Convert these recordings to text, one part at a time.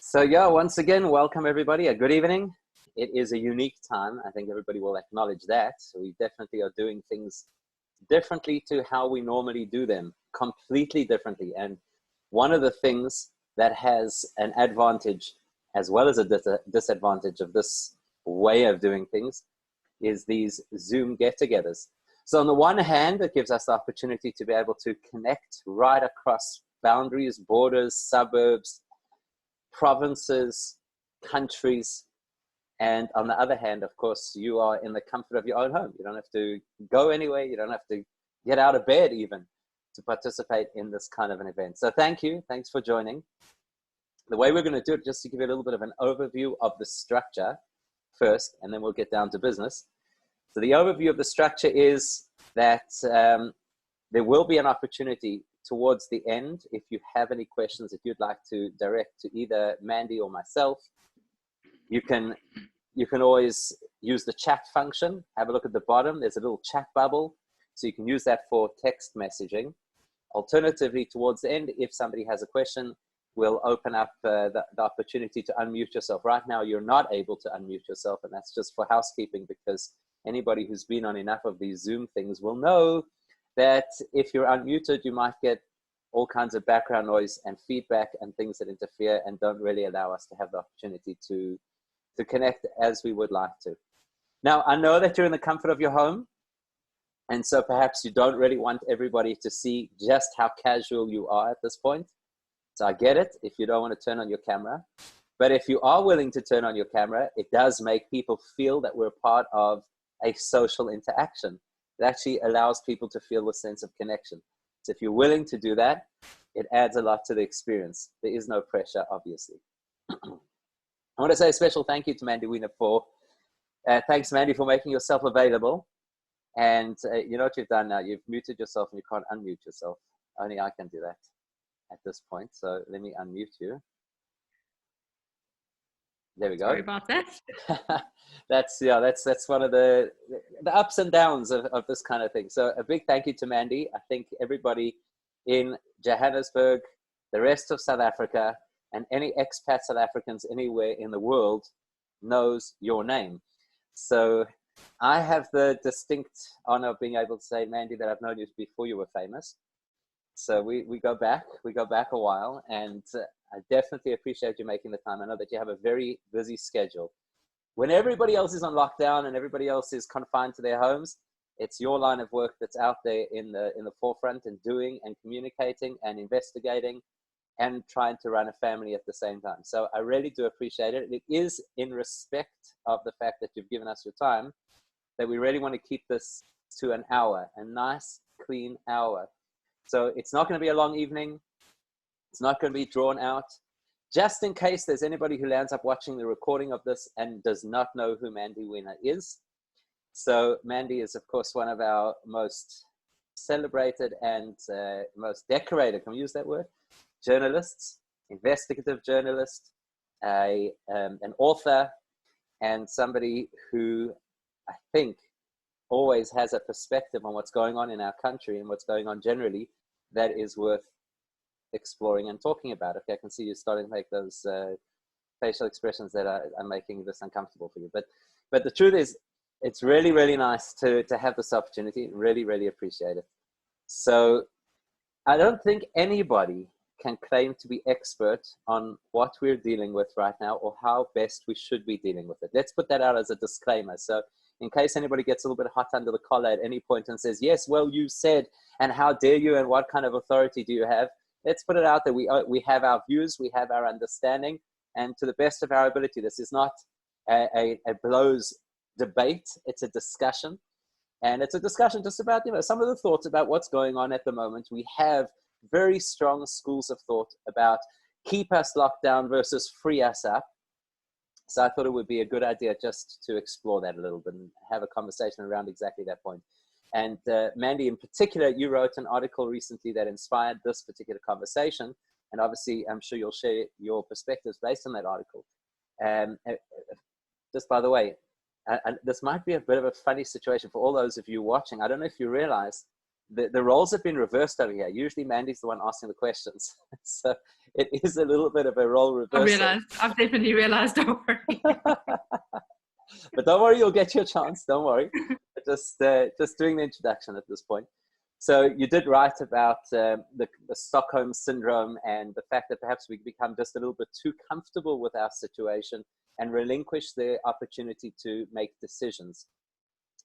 So yeah, once again, welcome everybody. A good evening. It is a unique time. I think everybody will acknowledge that. So we definitely are doing things differently to how we normally do them, completely differently. And one of the things that has an advantage as well as a disadvantage of this way of doing things is these Zoom get-togethers. So on the one hand, it gives us the opportunity to be able to connect right across boundaries, borders, suburbs, provinces, countries. And on the other hand, of course, you are in the comfort of your own home. You don't have to go anywhere. You don't have to get out of bed even to participate in this kind of an event. So thank you. Thanks for joining. The way we're going to do it, just to give you a little bit of an overview of the structure first, and then we'll get down to business. So the overview of the structure is that there will be an opportunity towards the end. If you have any questions, if you'd like to direct to either Mandy or myself, you can always use the chat function. Have a look at the bottom. There's a little chat bubble. So you can use that for text messaging. Alternatively, towards the end, if somebody has a question, we'll open up the opportunity to unmute yourself. Right now, you're not able to unmute yourself, and that's just for housekeeping, because anybody who's been on enough of these Zoom things will know that if you're unmuted, you might get all kinds of background noise and feedback and things that interfere and don't really allow us to have the opportunity to connect as we would like to. Now, I know that you're in the comfort of your home, and so perhaps you don't really want everybody to see just how casual you are at this point. So I get it if you don't want to turn on your camera. But if you are willing to turn on your camera, it does make people feel that we're part of a social interaction. It actually allows people to feel a sense of connection. So if you're willing to do that, it adds a lot to the experience. There is no pressure, obviously. I want to say a special thank you to Mandy Wiener thanks, Mandy, for making yourself available. And you know what you've done now? You've muted yourself and you can't unmute yourself. Only I can do that at this point. So let me unmute you. There we go. Sorry about that. That's one of the ups and downs of this kind of thing. So a big thank you to Mandy. I think everybody in Johannesburg, the rest of South Africa, and any expat South Africans anywhere in the world knows your name. So I have the distinct honor of being able to say, Mandy, that I've known you before you were famous. So we go back a while, and I definitely appreciate you making the time. I know that you have a very busy schedule. When everybody else is on lockdown and everybody else is confined to their homes, it's your line of work that's out there in the forefront and doing and communicating and investigating and trying to run a family at the same time. So I really do appreciate it. It is in respect of the fact that you've given us your time that we really want to keep this to an hour, a nice, clean hour. So it's not going to be a long evening. It's not going to be drawn out. Just in case there's anybody who lands up watching the recording of this and does not know who Mandy Wiener is. So Mandy is, of course, one of our most celebrated and most decorated, can we use that word? Journalists, investigative journalist, an author, and somebody who I think always has a perspective on what's going on in our country and what's going on generally that is worth exploring and talking about. Okay, I can see you starting to make those facial expressions that are making this uncomfortable for you. But the truth is, it's really, really nice to have this opportunity. Really, really appreciate it. So I don't think anybody can claim to be expert on what we're dealing with right now or how best we should be dealing with it. Let's put that out as a disclaimer. So in case anybody gets a little bit hot under the collar at any point and says, yes, well, you said, and how dare you, and what kind of authority do you have? Let's put it out there. We have our views, we have our understanding, and to the best of our ability, this is not a blows debate. It's a discussion, and it's a discussion just about, some of the thoughts about what's going on at the moment. We have very strong schools of thought about keep us locked down versus free us up. So I thought it would be a good idea just to explore that a little bit and have a conversation around exactly that point. And Mandy, in particular, you wrote an article recently that inspired this particular conversation. And obviously, I'm sure you'll share your perspectives based on that article. Just by the way, this might be a bit of a funny situation for all those of you watching. I don't know if you realize the roles have been reversed over here. Usually Mandy's the one asking the questions. So it is a little bit of a role reversal. I've definitely realized, don't worry. But don't worry, you'll get your chance. Don't worry. Just doing the introduction at this point. So you did write about the Stockholm syndrome and the fact that perhaps we become just a little bit too comfortable with our situation and relinquish the opportunity to make decisions.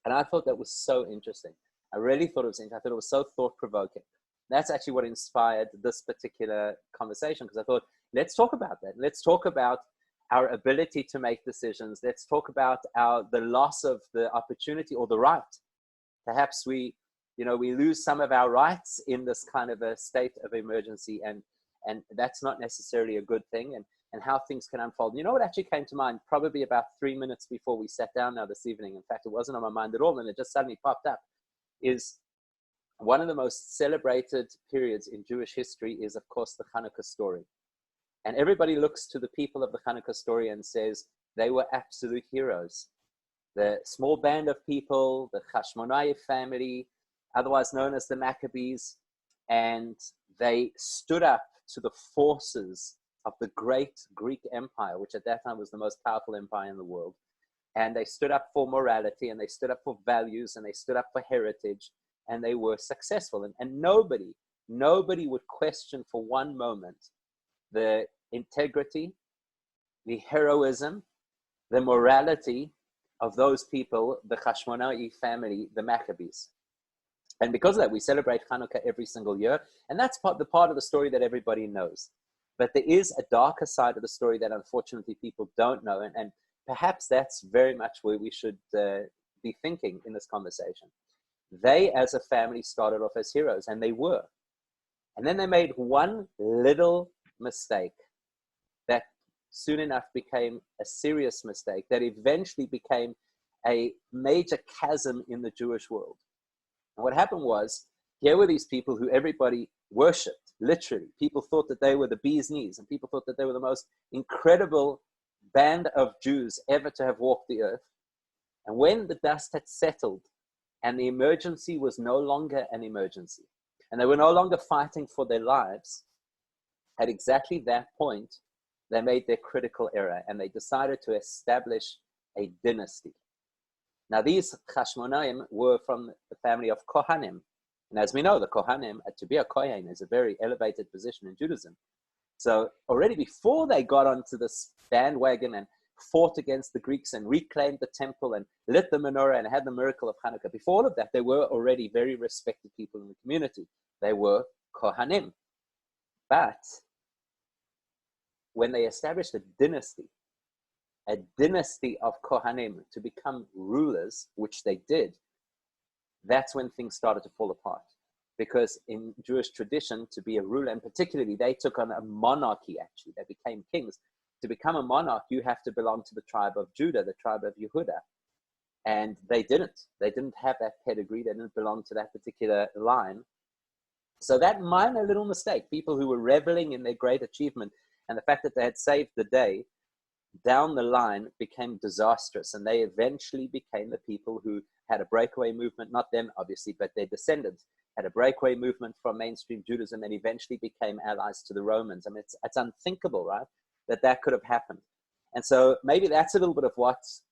And I thought that was so interesting. I really thought it was interesting. I thought it was so thought-provoking. That's actually what inspired this particular conversation, because I thought, let's talk about that. Let's talk about our ability to make decisions. Let's talk about the loss of the opportunity or the right. Perhaps we lose some of our rights in this kind of a state of emergency, and that's not necessarily a good thing, and how things can unfold. You know what actually came to mind probably about 3 minutes before we sat down now this evening? In fact, it wasn't on my mind at all, and it just suddenly popped up, is one of the most celebrated periods in Jewish history is, of course, the Hanukkah story. And everybody looks to the people of the Hanukkah story and says they were absolute heroes. The small band of people, the Hashmonaev family, otherwise known as the Maccabees, and they stood up to the forces of the great Greek Empire, which at that time was the most powerful empire in the world. And they stood up for morality, and they stood up for values, and they stood up for heritage, and they were successful. And nobody would question for one moment the integrity, the heroism, the morality of those people, the Hashmonaev family, the Maccabees. And because of that, we celebrate Hanukkah every single year. And that's the part of the story that everybody knows. But there is a darker side of the story that unfortunately people don't know. And perhaps that's very much where we should be thinking in this conversation. They, as a family, started off as heroes, and they were. And then they made one little mistake that soon enough became a serious mistake, that eventually became a major chasm in the Jewish world. And what happened was, here were these people who everybody worshipped, literally. People thought that they were the bee's knees, and people thought that they were the most incredible band of Jews ever to have walked the earth. And when the dust had settled and the emergency was no longer an emergency, and they were no longer fighting for their lives, at exactly that point, they made their critical error, and they decided to establish a dynasty. Now, these Hashmonaim were from the family of Kohanim. And as we know, the Kohanim, to be a Kohen is a very elevated position in Judaism. So already before they got onto this bandwagon and fought against the Greeks and reclaimed the temple and lit the menorah and had the miracle of Hanukkah, before all of that, they were already very respected people in the community. They were Kohanim. But when they established a dynasty of Kohanim to become rulers, which they did, that's when things started to fall apart. Because in Jewish tradition, to be a ruler, and particularly they took on a monarchy, actually, they became kings. To become a monarch, you have to belong to the tribe of Judah, the tribe of Yehuda. And they didn't. They didn't have that pedigree. They didn't belong to that particular line. So that minor little mistake, people who were reveling in their great achievement and the fact that they had saved the day, down the line became disastrous. And they eventually became the people who had a breakaway movement, not them obviously, but their descendants had a breakaway movement from mainstream Judaism and eventually became allies to the Romans. I mean, it's unthinkable, right, that could have happened. And so maybe that's a little bit of what's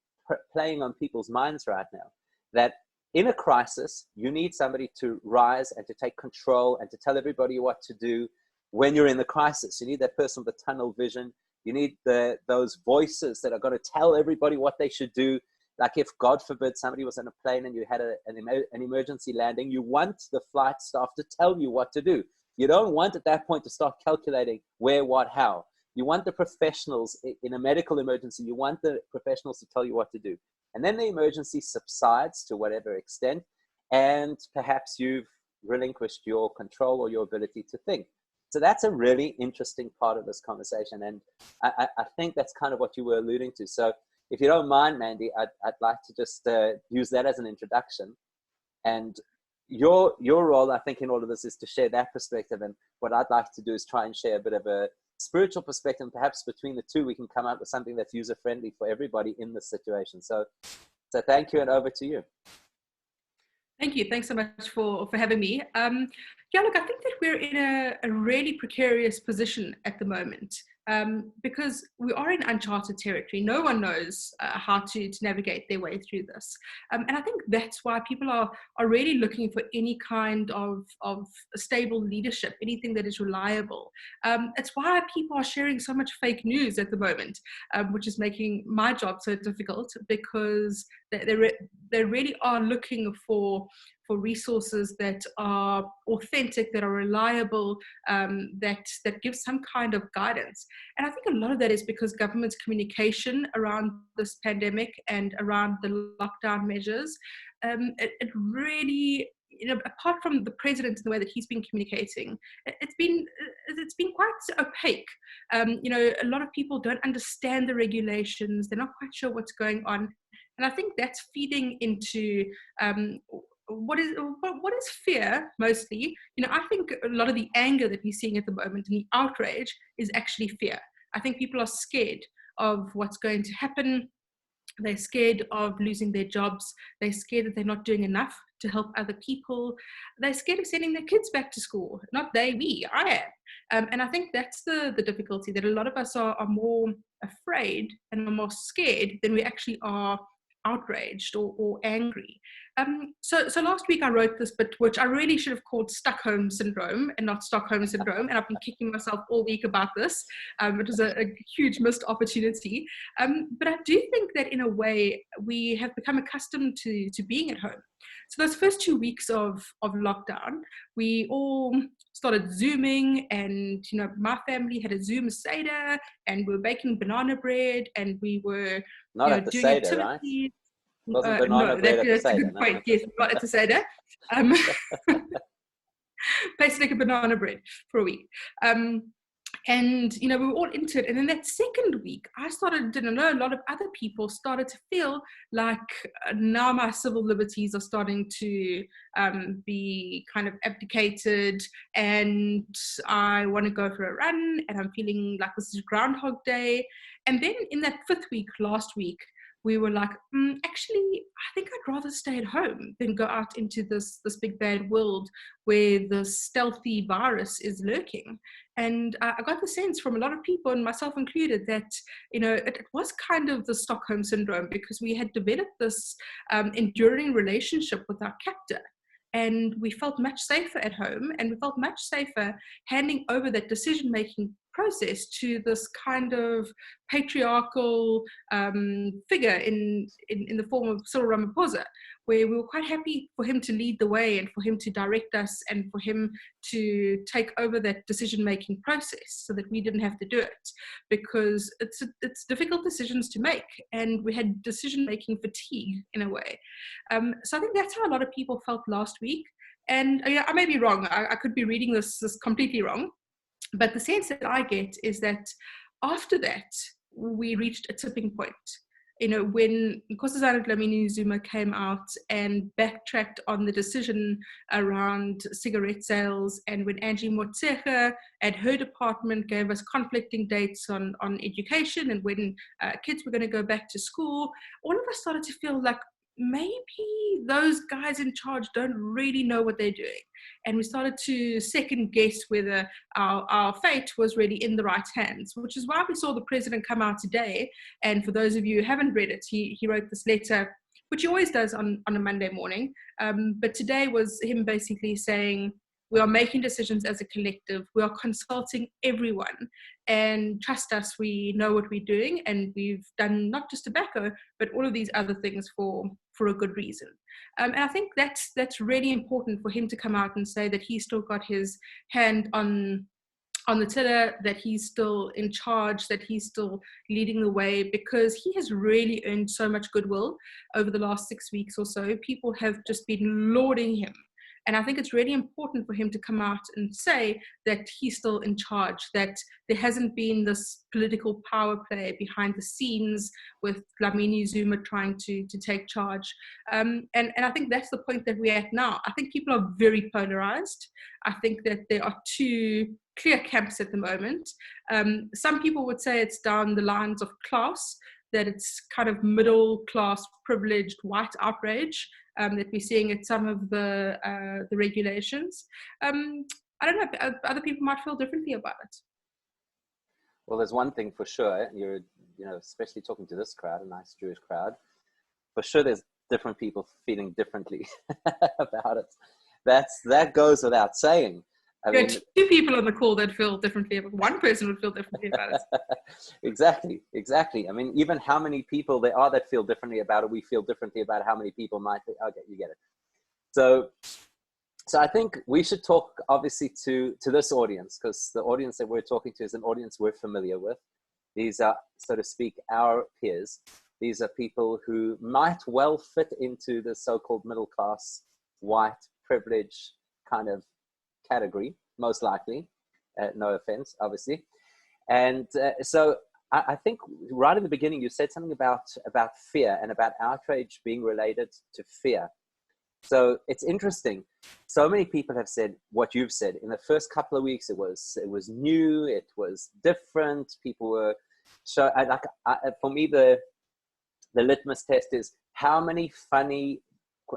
playing on people's minds right now, that in a crisis, you need somebody to rise and to take control and to tell everybody what to do when you're in the crisis. You need that person with a tunnel vision. You need those voices that are going to tell everybody what they should do. Like if, God forbid, somebody was on a plane and you had an emergency landing, you want the flight staff to tell you what to do. You don't want at that point to start calculating where, what, how. You want the professionals in a medical emergency. You want the professionals to tell you what to do. And then the emergency subsides to whatever extent, and perhaps you've relinquished your control or your ability to think. So that's a really interesting part of this conversation. And I think that's kind of what you were alluding to. So if you don't mind, Mandy, I'd like to just use that as an introduction. And your role, I think, in all of this is to share that perspective. And what I'd like to do is try and share a bit of a spiritual perspective. And perhaps between the two, we can come up with something that's user-friendly for everybody in this situation. So thank you, and over to you. Thank you. Thanks so much for having me. Yeah, look, I think that we're in a really precarious position at the moment, because we are in uncharted territory. No one knows how to navigate their way through this. And I think that's why people are really looking for any kind of stable leadership, anything that is reliable. It's why people are sharing so much fake news at the moment, which is making my job so difficult, because they really are looking for resources that are authentic, that are reliable, that give some kind of guidance. And I think a lot of that is because government's communication around this pandemic and around the lockdown measures, it really, apart from the president and the way that he's been communicating, it's been quite opaque. A lot of people don't understand the regulations; they're not quite sure what's going on, and I think that's feeding into what is fear mostly. I think a lot of the anger that we're seeing at the moment and the outrage is actually fear. I think people are scared of what's going to happen. They're scared of losing their jobs. They're scared that they're not doing enough to help other people. They're scared of sending their kids back to school. Not they, we, I am. And I think that's the difficulty, that a lot of us are more afraid and are more scared than we actually are outraged or angry. So last week I wrote this bit, which I really should have called Stockholm Syndrome and not Stockholm Syndrome. And I've been kicking myself all week about this. It was a huge missed opportunity. But I do think that in a way we have become accustomed to being at home. So those first 2 weeks of lockdown, we all started Zooming, and my family had a Zoom Seder, and we were baking banana bread, and we were Not at the doing Seder, right? activities. Wasn't banana No, bread at the that's a Seder? good No, point. okay. Yes, not at the Seder. Um, basically a banana bread for a week. And we were all into it. And then that second week, didn't know, a lot of other people started to feel like now my civil liberties are starting to be kind of abdicated, and I want to go for a run, and I'm feeling like this is Groundhog Day. And then in that fifth week, last week, we were like, actually, I think I'd rather stay at home than go out into this big bad world where the stealthy virus is lurking. And I got the sense from a lot of people, and myself included, that it was kind of the Stockholm syndrome, because we had developed this enduring relationship with our captor. And we felt much safer at home, and we felt much safer handing over that decision-making process to this kind of patriarchal figure in the form of Cyril Ramaphosa, where we were quite happy for him to lead the way and for him to direct us and for him to take over that decision-making process so that we didn't have to do it, because it's difficult decisions to make, and we had decision-making fatigue in a way. So I think that's how a lot of people felt last week. And I may be wrong. I could be reading this completely wrong. But the sense that I get is that after that, we reached a tipping point. When Nkosazana Dlamini Zuma came out and backtracked on the decision around cigarette sales, and when Angie Motshekga at her department gave us conflicting dates on education and when kids were going to go back to school, all of us started to feel like maybe those guys in charge don't really know what they're doing. And we started to second guess whether our fate was really in the right hands, which is why we saw the president come out today. And for those of you who haven't read it, he wrote this letter, which he always does on a Monday morning. But today was him basically saying, we are making decisions as a collective. We are consulting everyone, and trust us, we know what we're doing, and we've done not just tobacco, but all of these other things for a good reason. And I think that's really important for him to come out and say that he's still got his hand on the tiller, that he's still in charge, that he's still leading the way, because he has really earned so much goodwill over the last 6 weeks or so. People have just been lauding him. And I think it's really important for him to come out and say that he's still in charge, that there hasn't been this political power play behind the scenes with Dlamini Zuma trying to take charge. And I think that's the point that we're at now. I think people are very polarized. I think that there are two clear camps at the moment. Some people would say it's down the lines of class. that it's kind of middle class, privileged, white outrage that we're seeing at some of the regulations. I don't know, other people might feel differently about it. Well, there's one thing for sure. You're, especially talking to this crowd, a nice Jewish crowd. For sure, there's different people feeling differently about it. That goes without saying. I mean, two people on the call that feel differently. One person would feel differently about it. Exactly. I mean, even how many people there are that feel differently about it, we feel differently about how many people might think, okay, you get it. So I think we should talk, obviously, to this audience, because the audience that we're talking to is an audience we're familiar with. These are, so to speak, our peers. These are people who might well fit into the so-called middle class, white, privileged kind of category, most likely. No offense, obviously. And so I think right in the beginning, you said something about fear and about outrage being related to fear. So it's interesting. So many people have said what you've said. In the first couple of weeks, it was new, it was different. People were for me, the litmus test is how many funny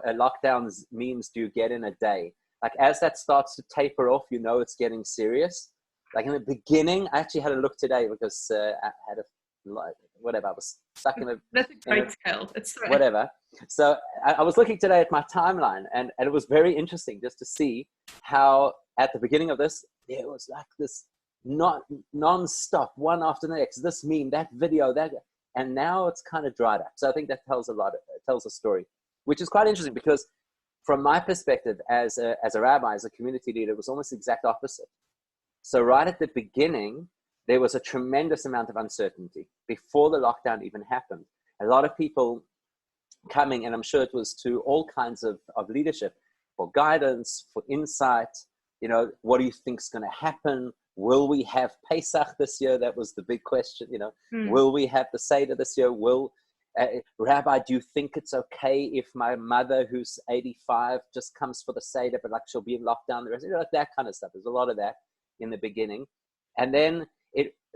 lockdowns memes do you get in a day? Like as that starts to taper off, it's getting serious. Like in the beginning, I actually had a look today because I had I was stuck in a... That's a great scale. It's whatever. So I was looking today at my timeline, and it was very interesting just to see how at the beginning of this, there was like this non-stop, one after the next, this meme, that video, that, and now it's kind of dried up. So I think that tells a story, which is quite interesting because from my perspective as a rabbi, as a community leader, it was almost the exact opposite. So right at the beginning, there was a tremendous amount of uncertainty before the lockdown even happened. A lot of people coming, and I'm sure it was to all kinds of leadership for guidance, for insight. What do you think is going to happen? Will we have Pesach this year? That was the big question. Will we have the Seder this year? Rabbi, do you think it's okay if my mother, who's 85, just comes for the Seder, but like she'll be in lockdown the rest? Like that kind of stuff. There's a lot of that in the beginning, and then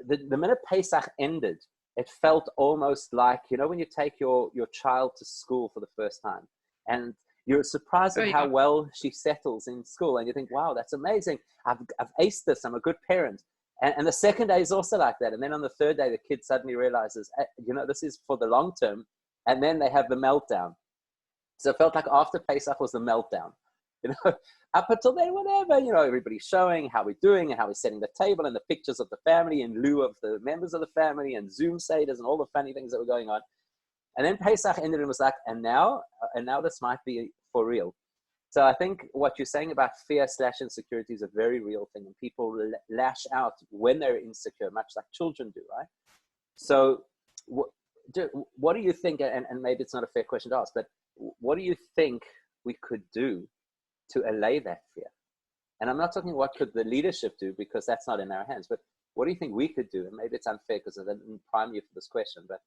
the minute Pesach ended, it felt almost like, when you take your child to school for the first time and you're surprised at how well she settles in school, and you think, wow, that's amazing. I've aced this. I'm a good parent. And the second day is also like that. And then on the third day, the kid suddenly realizes, this is for the long term. And then they have the meltdown. So it felt like after Pesach was the meltdown. Up until then, whatever, everybody's showing how we're doing and how we're setting the table and the pictures of the family in lieu of the members of the family and Zoom Seders and all the funny things that were going on. And then Pesach ended and was like, and now this might be for real. So I think what you're saying about fear/insecurity is a very real thing, and people lash out when they're insecure, much like children do, right? So what do you think, and maybe it's not a fair question to ask, but what do you think we could do to allay that fear? And I'm not talking what could the leadership do, because that's not in our hands, but what do you think we could do? And maybe it's unfair because I didn't prime you for this question, but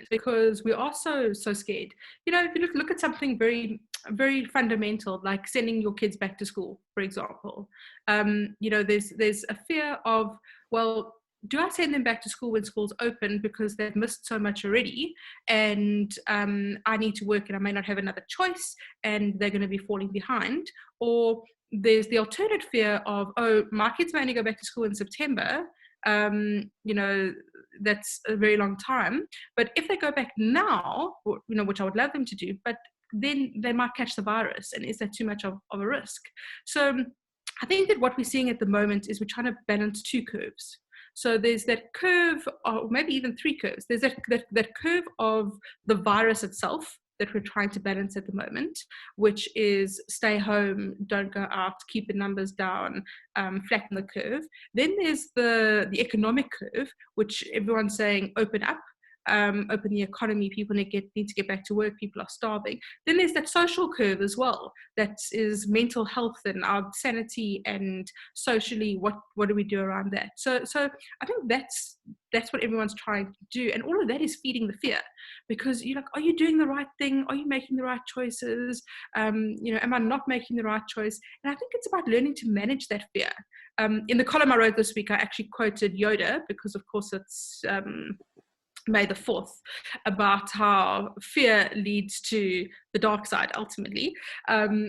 because we are so scared. If you look at something very, very fundamental, like sending your kids back to school, for example, there's a fear of, well, do I send them back to school when school's open because they've missed so much already, and I need to work and I may not have another choice and they're going to be falling behind? Or there's the alternate fear of, oh, my kids may only go back to school in September. That's a very long time. But if they go back now, which I would love them to do, but then they might catch the virus. And is that too much of a risk? So I think that what we're seeing at the moment is we're trying to balance two curves. So there's that curve, or maybe even three curves. There's that curve of the virus itself that we're trying to balance at the moment, which is stay home, don't go out, keep the numbers down, flatten the curve. Then there's the economic curve, which everyone's saying open up, open the economy, people need to get back to work, people are starving. Then there's that social curve as well, that is mental health and our sanity, and socially, what do we do around that? So I think that's what everyone's trying to do, and all of that is feeding the fear, because you're like, are you doing the right thing? Are you making the right choices? Am I not making the right choice? And I think it's about learning to manage that fear. In the column I wrote this week, I actually quoted Yoda, because of course it's May the 4th, about how fear leads to the dark side ultimately,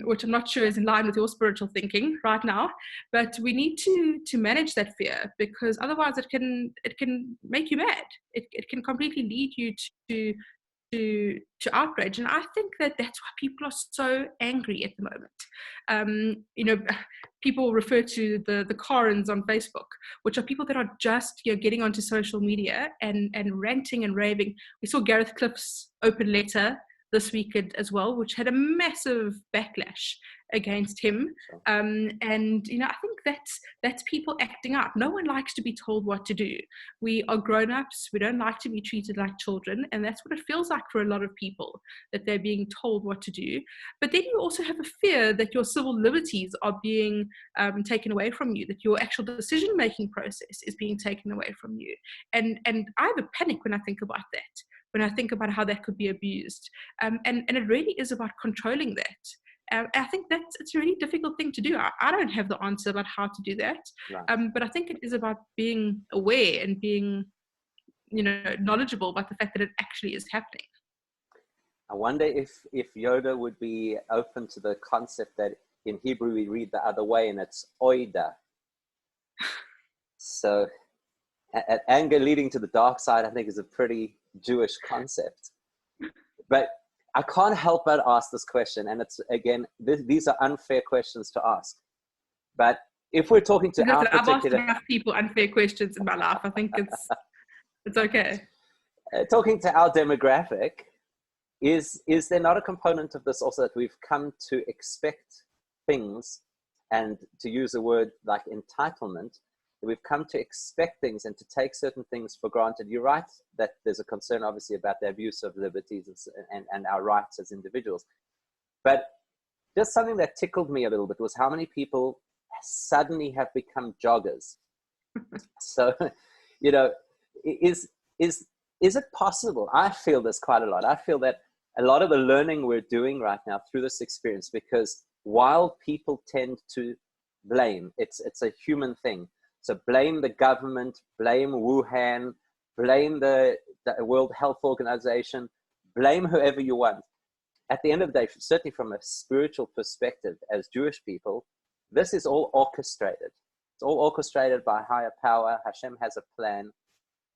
which I'm not sure is in line with your spiritual thinking right now. But we need to manage that fear, because otherwise it can make you mad. It can completely lead you to outrage. And I think that's why people are so angry at the moment. People refer to the Karens on Facebook, which are people that are just getting onto social media and ranting and raving. We saw Gareth Cliff's open letter this weekend as well, which had a massive backlash against him. And I think that's people acting up. No one likes to be told what to do. We are grown-ups. We don't like to be treated like children, and that's what it feels like for a lot of people, that they're being told what to do. But then you also have a fear that your civil liberties are being taken away from you, that your actual decision-making process is being taken away from you. And I have a panic when I think about that, when I think about how that could be abused. And it really is about controlling that. I think it's a really difficult thing to do. I don't have the answer about how to do that. Right. But I think it is about being aware and being, knowledgeable about the fact that it actually is happening. I wonder if Yoda would be open to the concept that in Hebrew we read the other way, and it's oida. So anger leading to the dark side, I think, is a pretty Jewish concept. But I can't help but ask this question, and it's, again, these are unfair questions to ask. But if we're talking to our particular... I've asked enough people unfair questions in my life. I think it's okay. Talking to our demographic, is there not a component of this also that we've come to expect things, and to use a word like entitlement, we've come to expect things and to take certain things for granted? You're right that there's a concern, obviously, about the abuse of liberties and our rights as individuals. But just something that tickled me a little bit was how many people suddenly have become joggers. So, is it possible? I feel this quite a lot. I feel that a lot of the learning we're doing right now through this experience, because while people tend to blame, it's a human thing. So blame the government, blame Wuhan, blame the World Health Organization, blame whoever you want. At the end of the day, certainly from a spiritual perspective, as Jewish people, this is all orchestrated. It's all orchestrated by higher power. Hashem has a plan.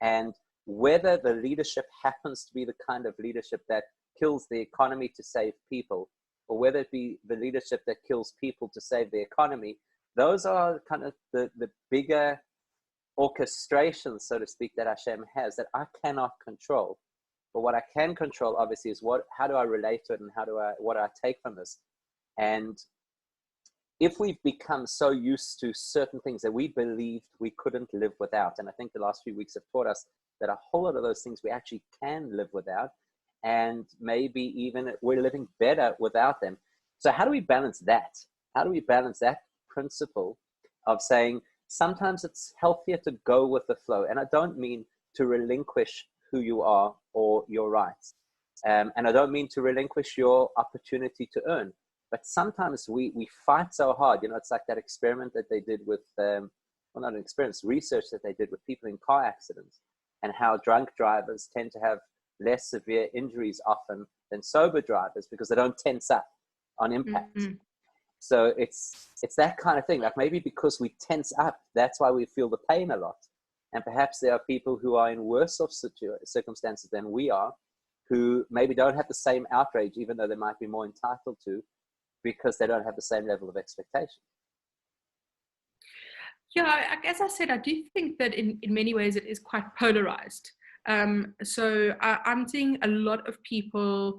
And whether the leadership happens to be the kind of leadership that kills the economy to save people, or whether it be the leadership that kills people to save the economy, those are kind of the bigger orchestrations, so to speak, that Hashem has, that I cannot control. But what I can control, obviously, is how do I relate to it, and what do I take from this? And if we've become so used to certain things that we believed we couldn't live without, and I think the last few weeks have taught us that a whole lot of those things we actually can live without, and maybe even we're living better without them. So how do we balance that? How do we balance that principle of saying sometimes it's healthier to go with the flow? And I don't mean to relinquish who you are or your rights. And I don't mean to relinquish your opportunity to earn. But sometimes we fight so hard. It's like that experiment that they did with, not an experiment, research that they did with people in car accidents, and how drunk drivers tend to have less severe injuries often than sober drivers because they don't tense up on impact. Mm-hmm. So it's that kind of thing. Like maybe because we tense up, that's why we feel the pain a lot. And perhaps there are people who are in worse off circumstances than we are, who maybe don't have the same outrage, even though they might be more entitled to, because they don't have the same level of expectation. Yeah, as I said, I do think that in many ways it is quite polarized. So I'm seeing a lot of people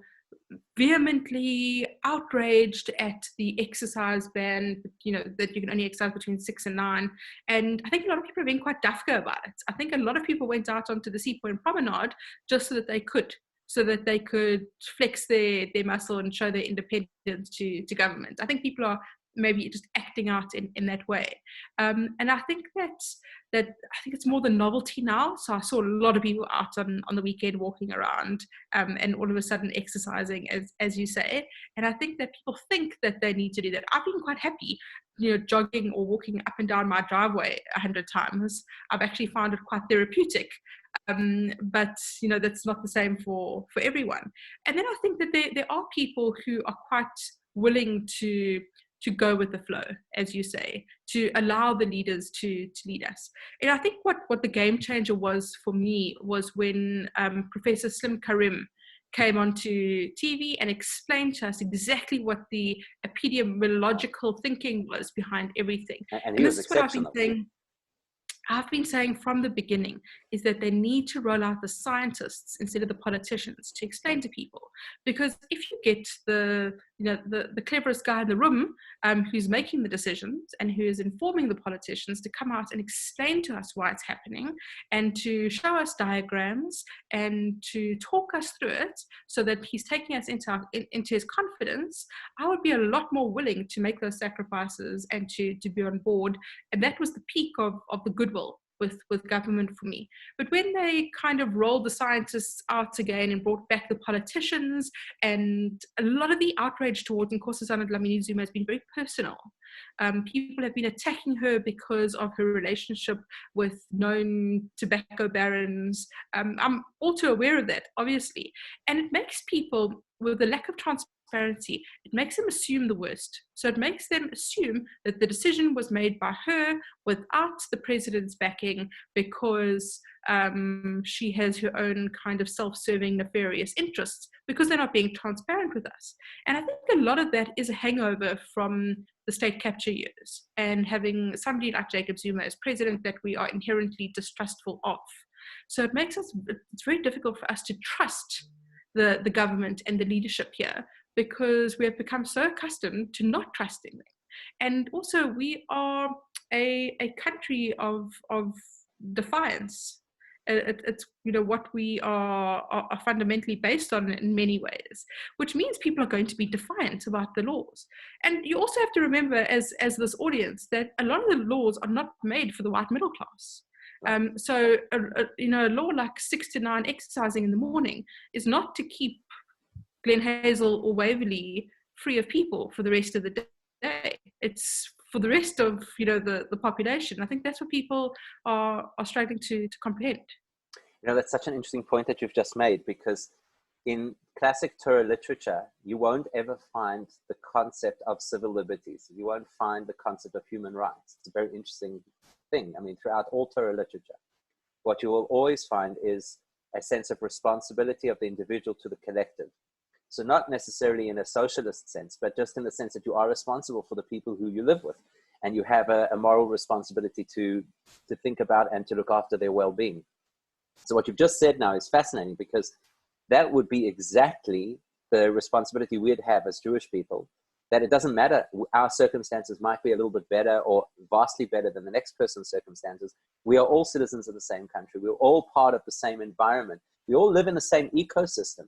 vehemently outraged at the exercise ban, that you can only exercise between 6 and 9. And I think a lot of people are being quite dafka about it. I think a lot of people went out onto the Seapoint Promenade just so that they could flex their muscle and show their independence to government. I think people are maybe just acting out in that way. And I think that I think it's more the novelty now. So I saw a lot of people out on the weekend walking around, and all of a sudden exercising, as you say. And I think that people think that they need to do that. I've been quite happy, jogging or walking up and down my driveway 100 times. I've actually found it quite therapeutic. But that's not the same for everyone. And then I think that there are people who are quite willing to go with the flow, as you say, to allow the leaders to lead us. And I think what the game changer was for me was when Professor Slim Karim came onto TV and explained to us exactly what the epidemiological thinking was behind everything. And he was exceptional. I've been saying from the beginning is that they need to roll out the scientists instead of the politicians to explain to people. Because if you get the cleverest guy in the room who's making the decisions and who is informing the politicians to come out and explain to us why it's happening and to show us diagrams and to talk us through it so that he's taking us into his confidence, I would be a lot more willing to make those sacrifices and to be on board. And that was the peak of the goodwill with government for me. But when they kind of rolled the scientists out again and brought back the politicians, and a lot of the outrage towards Nkosazana Dlamini Zuma has been very personal. People have been attacking her because of her relationship with known tobacco barons. I'm all too aware of that, obviously. And it makes people, with the lack of transparency, it makes them assume the worst. So it makes them assume that the decision was made by her without the president's backing because she has her own kind of self-serving nefarious interests, because they're not being transparent with us. And I think a lot of that is a hangover from the state capture years and having somebody like Jacob Zuma as president that we are inherently distrustful of. So it's very difficult for us to trust the government and the leadership here, because we have become so accustomed to not trusting them. And also we are a country of defiance. It's what we are fundamentally based on in many ways, which means people are going to be defiant about the laws. And you also have to remember, as this audience, that a lot of the laws are not made for the white middle class. So a law like 6 to 9 exercising in the morning is not to keep Glen Hazel or Waverley free of people for the rest of the day. It's for the rest of the population. I think that's what people are struggling to comprehend. That's such an interesting point that you've just made, because in classic Torah literature, you won't ever find the concept of civil liberties. You won't find the concept of human rights. It's a very interesting thing. I mean, throughout all Torah literature, what you will always find is a sense of responsibility of the individual to the collective. So not necessarily in a socialist sense, but just in the sense that you are responsible for the people who you live with, and you have a moral responsibility to think about and to look after their well-being. So what you've just said now is fascinating, because that would be exactly the responsibility we'd have as Jewish people, that it doesn't matter, our circumstances might be a little bit better or vastly better than the next person's circumstances. We are all citizens of the same country. We're all part of the same environment. We all live in the same ecosystem.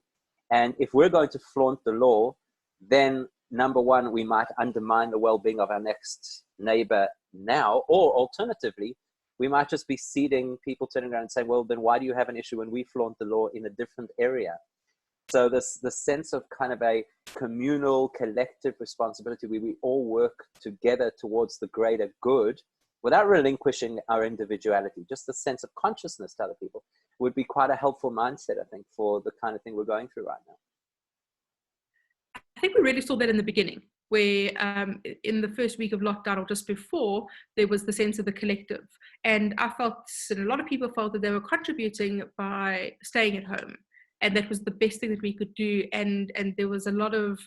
And if we're going to flaunt the law, then number one, we might undermine the well-being of our next neighbor now, or alternatively, we might just be seeding people turning around and saying, well, then why do you have an issue when we flaunt the law in a different area? So the sense of kind of a communal, collective responsibility where we all work together towards the greater good without relinquishing our individuality, just the sense of consciousness to other people, would be quite a helpful mindset, I think, for the kind of thing we're going through right now. I think we really saw that in the beginning, where in the first week of lockdown or just before, there was the sense of the collective. And I felt, and a lot of people felt, that they were contributing by staying at home. And that was the best thing that we could do. And there was a lot of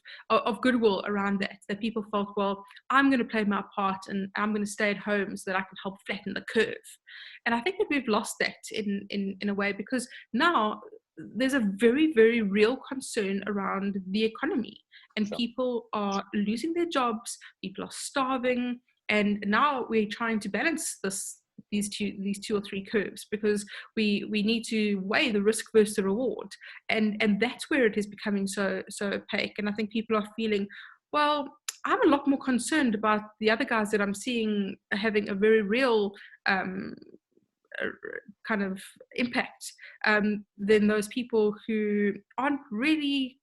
goodwill around that people felt, well, I'm going to play my part and I'm going to stay at home so that I can help flatten the curve. And I think that we've lost that in a way, because now there's a very, very real concern around the economy, and Sure. people are losing their jobs, people are starving, and now we're trying to balance these two or three curves, because we need to weigh the risk versus the reward, and that's where it is becoming so opaque. And I think people are feeling, well, I'm a lot more concerned about the other guys that I'm seeing having a very real kind of impact than those people who aren't really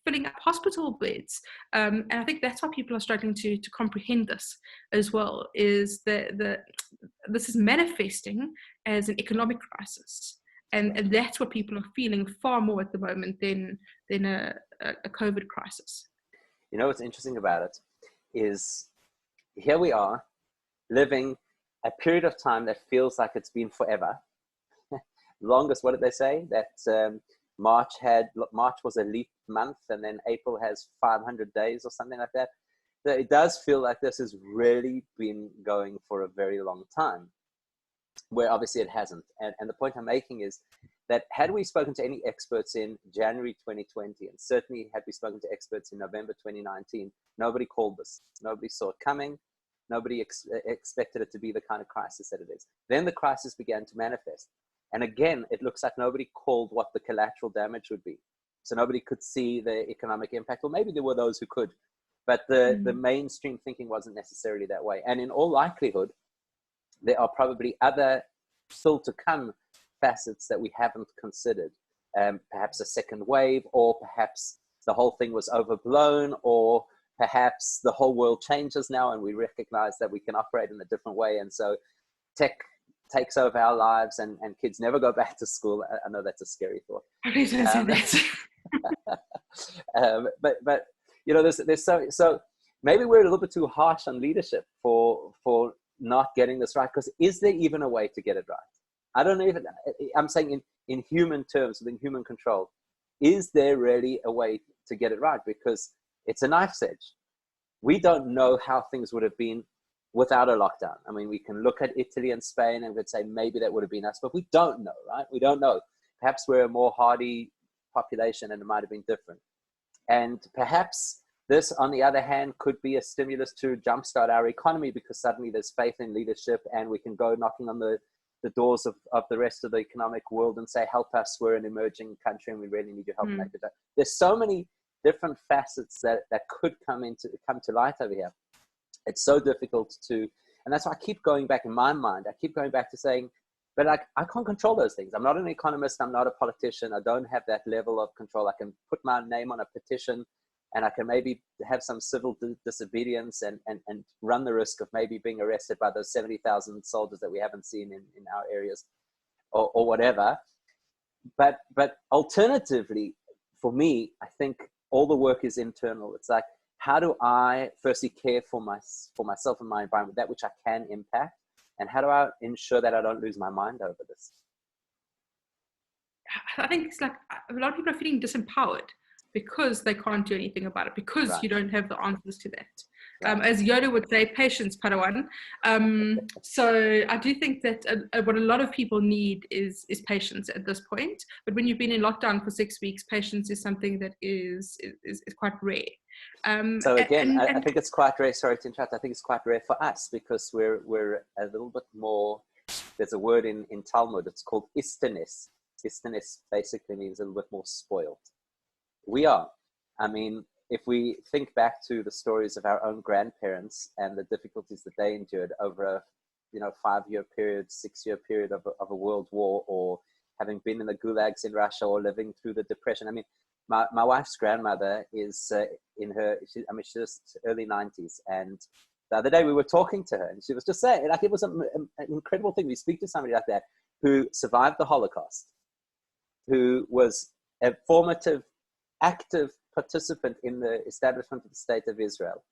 filling up hospital beds. And I think that's why people are struggling to comprehend this as well, is that this is manifesting as an economic crisis. And that's what people are feeling far more at the moment than a COVID crisis. You know, what's interesting about it is here we are living a period of time that feels like it's been forever. Longest, what did they say? That March was a leap month, and then April has 500 days or something like that. So it does feel like this has really been going for a very long time, where obviously it hasn't. And the point I'm making is that had we spoken to any experts in January 2020, and certainly had we spoken to experts in November 2019, nobody called this. Nobody saw it coming. Nobody expected it to be the kind of crisis that it is. Then the crisis began to manifest. And again, it looks like nobody called what the collateral damage would be. So nobody could see the economic impact, or maybe there were those who could, but the mainstream thinking wasn't necessarily that way. And in all likelihood, there are probably other still to come facets that we haven't considered. Perhaps a second wave, or perhaps the whole thing was overblown, or perhaps the whole world changes now and we recognize that we can operate in a different way. And so tech takes over our lives, and kids never go back to school. I know that's a scary thought. Please don't say that. But you know, there's so maybe we're a little bit too harsh on leadership for not getting this right, because is there even a way to get it right? I don't know if I'm saying in human terms, within human control, is there really a way to get it right? Because it's a knife's edge. We don't know how things would have been without a lockdown. I mean, we can look at Italy and Spain and we'd say maybe that would have been us, but we don't know, right? We don't know. Perhaps we're a more hardy population and it might have been different. And perhaps this, on the other hand, could be a stimulus to jumpstart our economy, because suddenly there's faith in leadership and we can go knocking on the doors of the rest of the economic world and say, help us, we're an emerging country and we really need your help. Make it. There's so many different facets that could come to light over here. It's so difficult to, and that's why I keep going back in my mind. I keep going back to saying, but like, I can't control those things. I'm not an economist. I'm not a politician. I don't have that level of control. I can put my name on a petition and I can maybe have some civil disobedience and run the risk of maybe being arrested by those 70,000 soldiers that we haven't seen in our areas or whatever. But alternatively, for me, I think all the work is internal. It's like, how do I firstly care for myself and my environment, that which I can impact? And how do I ensure that I don't lose my mind over this? I think it's like a lot of people are feeling disempowered because they can't do anything about it, because you don't have the answers to that. As Yoda would say, patience, Padawan. So I do think that what a lot of people need is patience at this point. But when you've been in lockdown for 6 weeks, patience is something that is quite rare. So again, I think it's quite rare. Sorry to interrupt. I think it's quite rare for us because we're a little bit more. There's a word in Talmud. It's called istanis. Istanis basically means a little bit more spoiled. We are. I mean, if we think back to the stories of our own grandparents and the difficulties that they endured over a 5-year period, 6-year period of a world war, or having been in the gulags in Russia, or living through the depression. I mean, my wife's grandmother is she's just early 90s, and the other day we were talking to her, and she was just saying, like, it was an incredible thing. We speak to somebody like that who survived the Holocaust, who was a formative, active participant in the establishment of the State of Israel,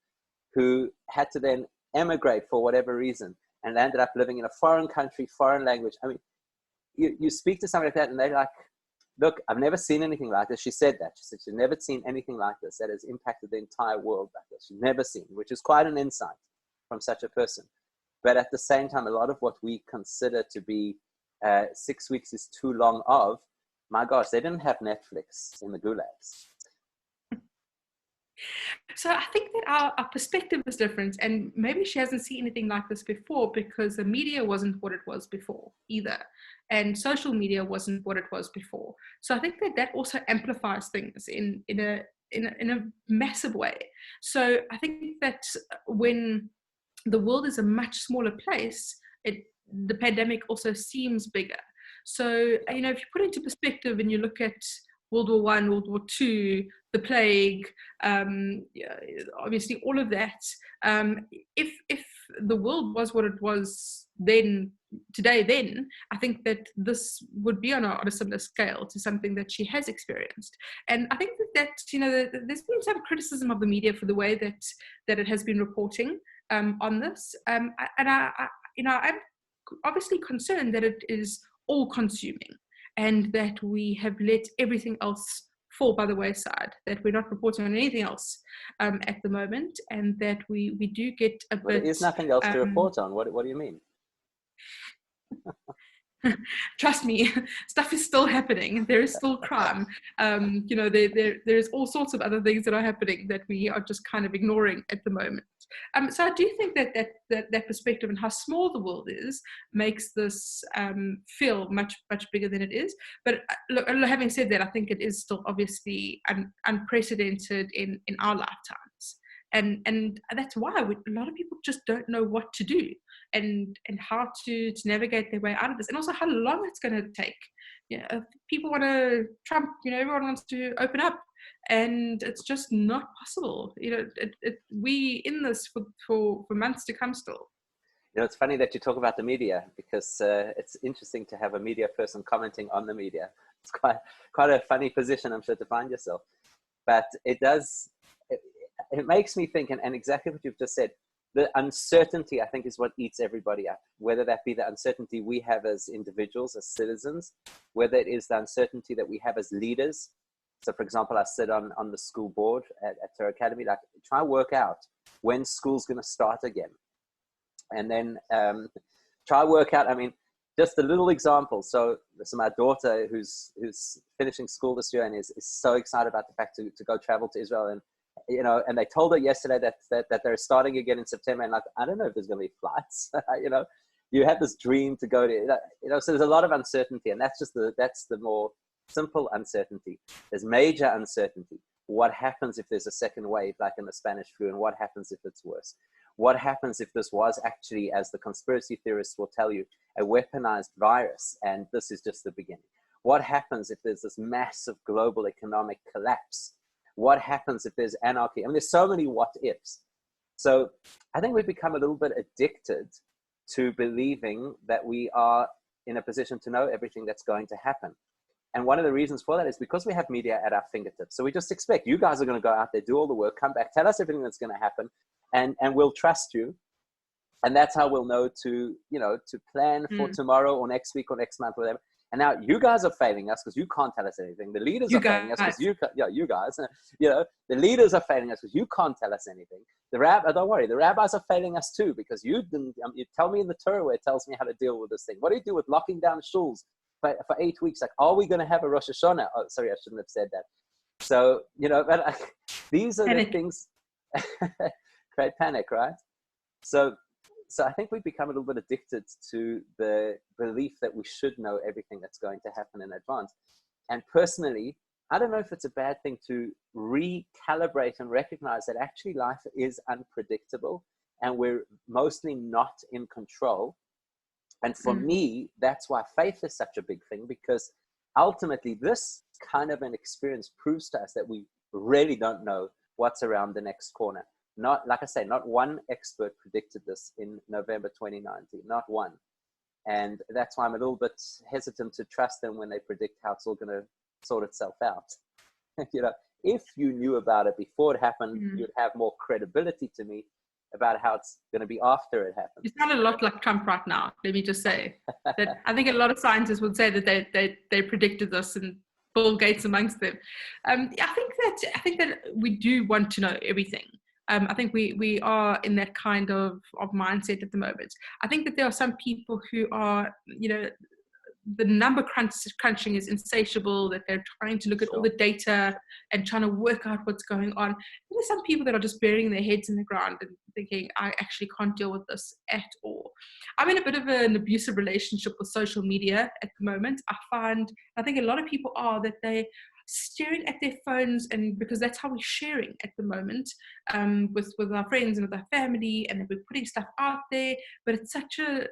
who had to then emigrate for whatever reason and ended up living in a foreign country, foreign language. I mean, you speak to somebody like that and they're like, look, I've never seen anything like this. She said that. She said she'd never seen anything like this that has impacted the entire world like this. She'd never seen, which is quite an insight from such a person. But at the same time, a lot of what we consider to be 6 weeks is too long of, My gosh, they didn't have Netflix in the gulags. So I think that our perspective is different, and maybe she hasn't seen anything like this before because the media wasn't what it was before either, and social media wasn't what it was before. So I think that also amplifies things in a massive way. So I think that when the world is a much smaller place, the pandemic also seems bigger. So if you put into perspective and you look at World War I, World War II, the plague, obviously all of that. If the world was what it was today, I think that this would be on a similar scale to something that she has experienced. And I think that there's been some criticism of the media for the way that it has been reporting on this. I'm obviously concerned that it is all-consuming, and that we have let everything else fall by the wayside, that we're not reporting on anything else at the moment, and that we do get a bit... There is nothing else to report on. What do you mean? Trust me, stuff is still happening. There is still crime. There's all sorts of other things that are happening that we are just kind of ignoring at the moment. So I do think that perspective and how small the world is makes this feel much bigger than it is. But look, having said that, I think it is still obviously unprecedented in our lifetimes. And that's why a lot of people just don't know what to do and how to navigate their way out of this, and also how long it's going to take. People want to Trump, everyone wants to open up, and it's just not possible. We in this for months to come still. It's funny that you talk about the media, because it's interesting to have a media person commenting on the media. It's quite a funny position, I'm sure, to find yourself. But it makes me think, and exactly what you've just said, the uncertainty, I think, is what eats everybody up, whether that be the uncertainty we have as individuals, as citizens, whether it is the uncertainty that we have as leaders. So, for example, I sit on the school board at her academy, like, try and work out when school's going to start again. And then try and work out, just a little example. So my daughter, who's finishing school this year and is so excited about the fact to go travel to Israel, and and they told her yesterday that they're starting again in September, and like, I don't know if there's going to be flights. You have this dream to go to, so there's a lot of uncertainty, and that's the more simple uncertainty. There's major uncertainty. What happens if there's a second wave, like in the Spanish flu, and what happens if it's worse? What happens if this was actually, as the conspiracy theorists will tell you, a weaponized virus, and this is just the beginning? What happens if there's this massive global economic collapse? What happens if there's anarchy? There's so many what ifs. So I think we've become a little bit addicted to believing that we are in a position to know everything that's going to happen. And one of the reasons for that is because we have media at our fingertips. So we just expect you guys are going to go out there, do all the work, come back, tell us everything that's going to happen, and we'll trust you. And that's how we'll know to plan for tomorrow or next week or next month or whatever. And now you guys are failing us because you can't tell us anything. The leaders are failing us because you guys, the leaders are failing us because you can't tell us anything. Don't worry, the rabbis are failing us too, because you didn't, you tell me in the Torah where it tells me how to deal with this thing. What do you do with locking down shuls for 8 weeks? Like, are we going to have a Rosh Hashanah? Oh, sorry, I shouldn't have said that. So, but these are the things, create panic, right? So I think we've become a little bit addicted to the belief that we should know everything that's going to happen in advance. And personally, I don't know if it's a bad thing to recalibrate and recognize that actually life is unpredictable and we're mostly not in control. And for me, that's why faith is such a big thing, because ultimately this kind of an experience proves to us that we really don't know what's around the next corner. Not, like I say, not one expert predicted this in November 2019, not one. And that's why I'm a little bit hesitant to trust them when they predict how it's all going to sort itself out. If you knew about it before it happened, you'd have more credibility to me about how it's going to be after it happens. You sound a lot like Trump right now, let me just say. That I think a lot of scientists would say that they predicted this, and Bill Gates amongst them. I think that we do want to know everything. I think we are in that kind of mindset at the moment. I think that there are some people who are, the number crunching is insatiable, that they're trying to look at all the data and trying to work out what's going on. There's some people that are just burying their heads in the ground and thinking, I actually can't deal with this at all. I'm in a bit of an abusive relationship with social media at the moment. I think a lot of people are, that they staring at their phones, and because that's how we're sharing at the moment, with our friends and with our family, and we're putting stuff out there, but it's such a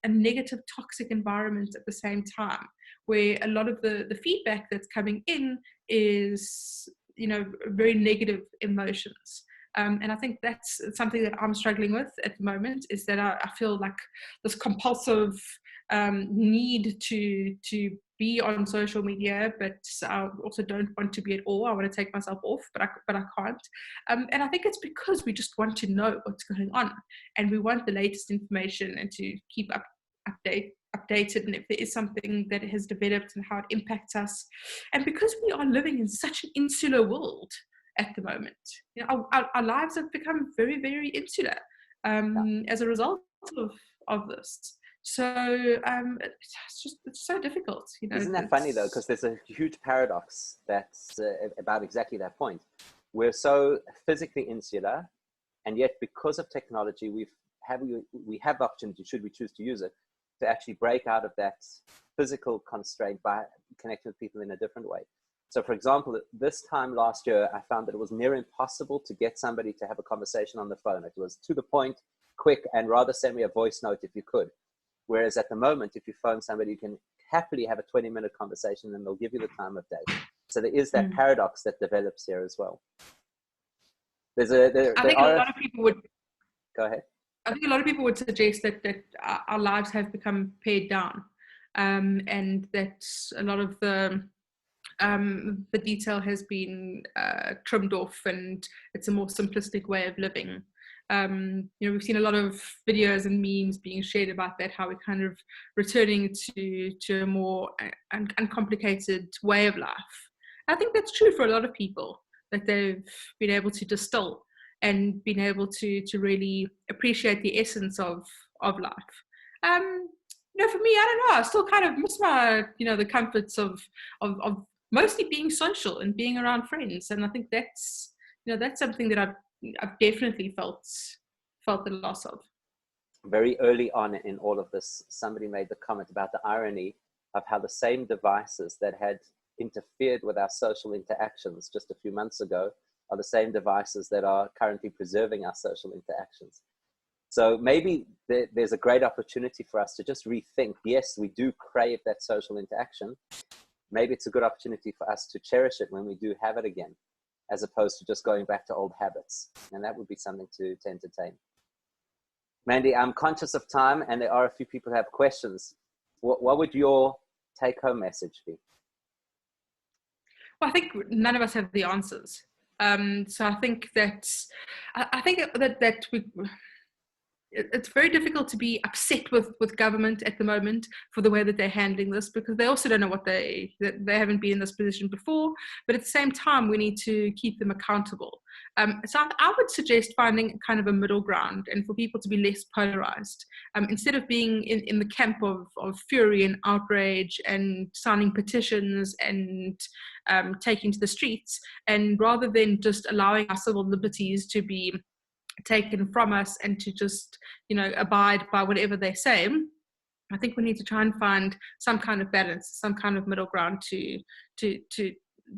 negative, toxic environment at the same time, where a lot of the feedback that's coming in is, very negative emotions. And I think that's something that I'm struggling with at the moment, is that I feel like this compulsive need to be on social media, but I also don't want to be at all. I want to take myself off, but I can't. And I think it's because we just want to know what's going on, and we want the latest information, and to keep updated, and if there is something that has developed and how it impacts us. And because we are living in such an insular world at the moment, our lives have become very, very insular as a result of this. So it's so difficult. Isn't that funny though? Because there's a huge paradox that's about exactly that point. We're so physically insular, and yet because of technology, we have the opportunity, should we choose to use it, to actually break out of that physical constraint by connecting with people in a different way. So for example, this time last year, I found that it was near impossible to get somebody to have a conversation on the phone. It was to the point, quick, and rather send me a voice note if you could. Whereas at the moment, if you phone somebody, you can happily have a 20-minute conversation and they'll give you the time of day. So there is that paradox that develops here as well. I think a lot of people would... Go ahead. I think a lot of people would suggest that our lives have become pared down, and that a lot of the detail has been trimmed off, and it's a more simplistic way of living. We've seen a lot of videos and memes being shared about that, how we're kind of returning to a more uncomplicated way of life. I think that's true for a lot of people, that they've been able to distill and been able to really appreciate the essence of life. For me, I don't know, I still kind of miss my, the comforts of mostly being social and being around friends. And I think that's something that I've definitely felt the loss of. Very early on in all of this, somebody made the comment about the irony of how the same devices that had interfered with our social interactions just a few months ago are the same devices that are currently preserving our social interactions. So maybe there's a great opportunity for us to just rethink. Yes, we do crave that social interaction. Maybe it's a good opportunity for us to cherish it when we do have it again, as opposed to just going back to old habits. And that would be something to entertain. Mandy, I'm conscious of time, and there are a few people who have questions. What would your take-home message be? Well, I think none of us have the answers. So I think that it's very difficult to be upset with government at the moment for the way that they're handling this, because they also don't know they haven't been in this position before. But at the same time, we need to keep them accountable. So I would suggest finding kind of a middle ground, and for people to be less polarized. Instead of being in the camp of fury and outrage and signing petitions and taking to the streets, and rather than just allowing our civil liberties to be taken from us and to just abide by whatever they say, I think we need to try and find some kind of balance, some kind of middle ground to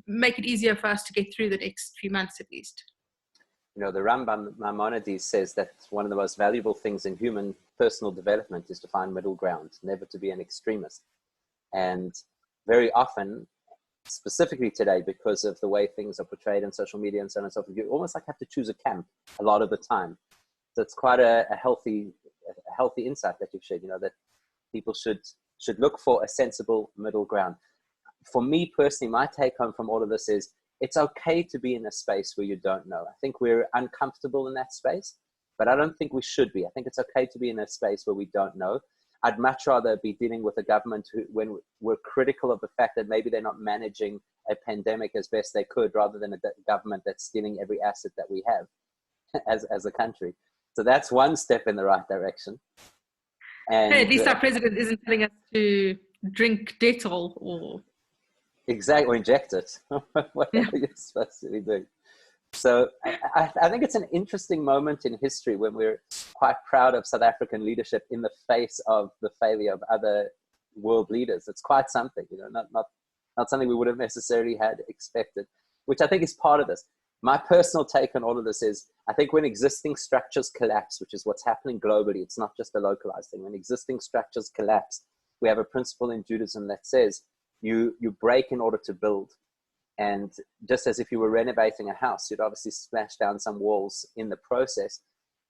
make it easier for us to get through the next few months at least. The Rambam Maimonides says that one of the most valuable things in human personal development is to find middle ground, never to be an extremist. And very often, specifically today, because of the way things are portrayed on social media and so on and so forth, you almost have to choose a camp a lot of the time. So it's quite a healthy insight that you've shared, that people should look for a sensible middle ground. For me personally, my take home from all of this is it's okay to be in a space where you don't know. I think we're uncomfortable in that space, but I don't think we should be. I think it's okay to be in a space where we don't know. I'd much rather be dealing with a government when we're critical of the fact that maybe they're not managing a pandemic as best they could, rather than a government that's stealing every asset that we have as a country. So that's one step in the right direction. And at least our president isn't telling us to drink Dettol or exactly, or inject it, whatever you're supposed to be doing. So I think it's an interesting moment in history when we're quite proud of South African leadership in the face of the failure of other world leaders. It's quite something, not something we would have necessarily had expected, which I think is part of this. My personal take on all of this is, I think when existing structures collapse, which is what's happening globally, it's not just a localized thing. When existing structures collapse, we have a principle in Judaism that says you break in order to build. And just as if you were renovating a house, you'd obviously smash down some walls in the process.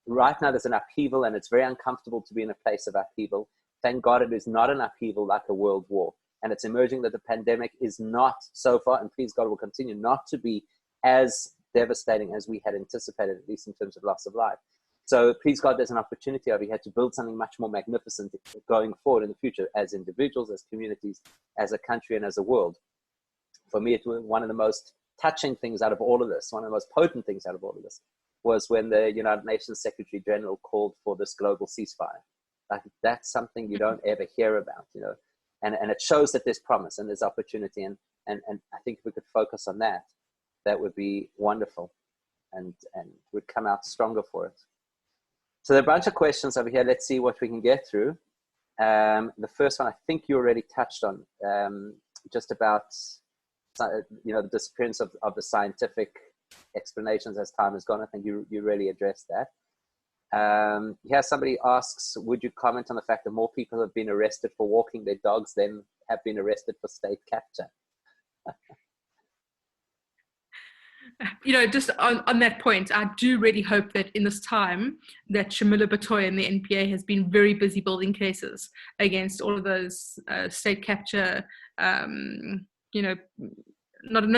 Right now, there's an upheaval, and it's very uncomfortable to be in a place of upheaval. Thank God it is not an upheaval like a world war. And it's emerging that the pandemic is not, so far, and please God will continue not to be as devastating as we had anticipated, at least in terms of loss of life. So please God, there's an opportunity over here to build something much more magnificent going forward in the future, as individuals, as communities, as a country, and as a world. For me, it was one of the most touching things out of all of this, one of the most potent things out of all of this, was when the United Nations Secretary General called for this global ceasefire. Like, that's something you don't ever hear about, and it shows that there's promise and there's opportunity. And I think if we could focus on that, that would be wonderful, and would come out stronger for it. So there are a bunch of questions over here. Let's see what we can get through. The first one, I think you already touched on, just about the disappearance of the scientific explanations as time has gone. I think you really addressed that. Here somebody asks, would you comment on the fact that more people have been arrested for walking their dogs than have been arrested for state capture? Just on that point, I do really hope that in this time that Shamila Batoy and the NPA has been very busy building cases against all of those state capture, not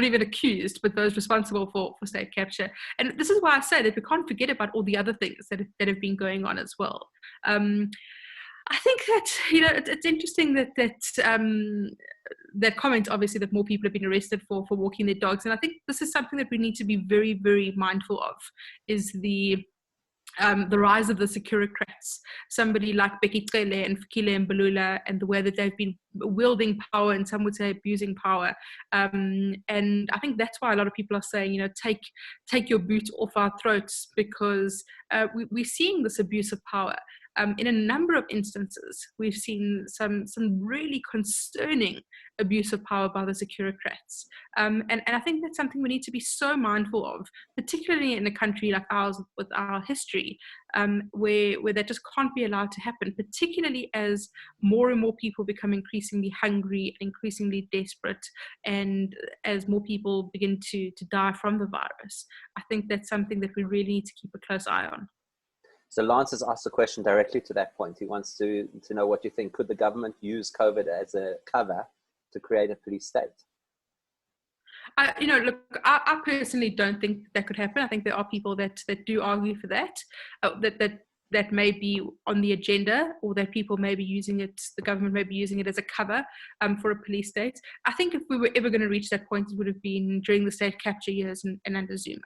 even accused, but those responsible for state capture. And this is why I say that we can't forget about all the other things that have been going on as well. I think that, it's interesting that comment, obviously, that more people have been arrested for walking their dogs. And I think this is something that we need to be very, very mindful of, is the rise of the securocrats, somebody like Becky Cele and Fikile Mbalula, and the way that they've been wielding power, and some would say abusing power. And I think that's why a lot of people are saying, take your boot off our throats, because we're seeing this abuse of power. In a number of instances, we've seen some really concerning abuse of power by the securocrats. And I think that's something we need to be so mindful of, particularly in a country like ours with our history, where that just can't be allowed to happen, particularly as more and more people become increasingly hungry, increasingly desperate, and as more people begin to die from the virus. I think that's something that we really need to keep a close eye on. So Lance has asked a question directly to that point. He wants to know what you think. Could the government use COVID as a cover to create a police state? I personally don't think that could happen. I think there are people that do argue for that, that may be on the agenda, or that people may be using it, the government may be using it as a cover for a police state. I think if we were ever going to reach that point, it would have been during the state capture years and under Zuma.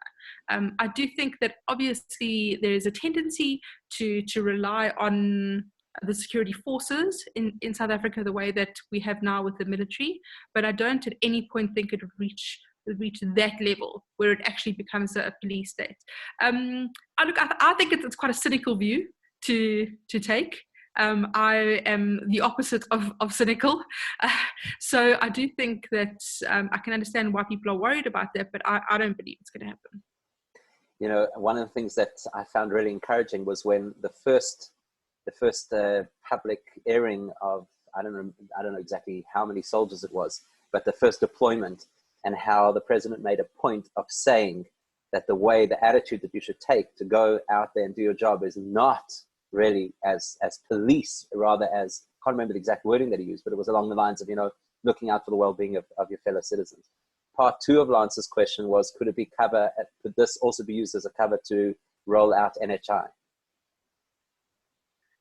I do think that obviously there is a tendency to rely on the security forces in South Africa the way that we have now with the military, but I don't at any point think it would reach that level where it actually becomes a police state. I think it's quite a cynical view to take. I am the opposite of cynical. So I do think that I can understand why people are worried about that, but I don't believe it's going to happen. One of the things that I found really encouraging was when the first public airing of, I don't know exactly how many soldiers it was, but the first deployment, and how the president made a point of saying that the attitude that you should take to go out there and do your job is not really as police, rather as, I can't remember the exact wording that he used, but it was along the lines of, looking out for the well-being of your fellow citizens. Part two of Lance's question was, could this also be used as a cover to roll out NHI?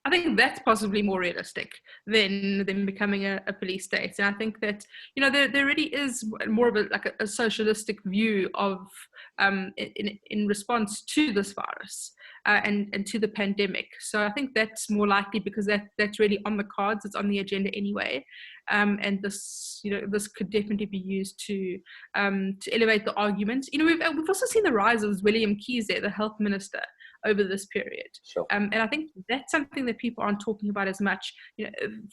I think that's possibly more realistic than becoming a police state. And I think that, there really is more of a socialistic view of in response to this virus and to the pandemic. So I think that's more likely because that's really on the cards. It's on the agenda anyway. And this could definitely be used to elevate the argument. We've also seen the rise of William Keyser, the health minister, over this period. Sure. And I think that's something that people aren't talking about as much.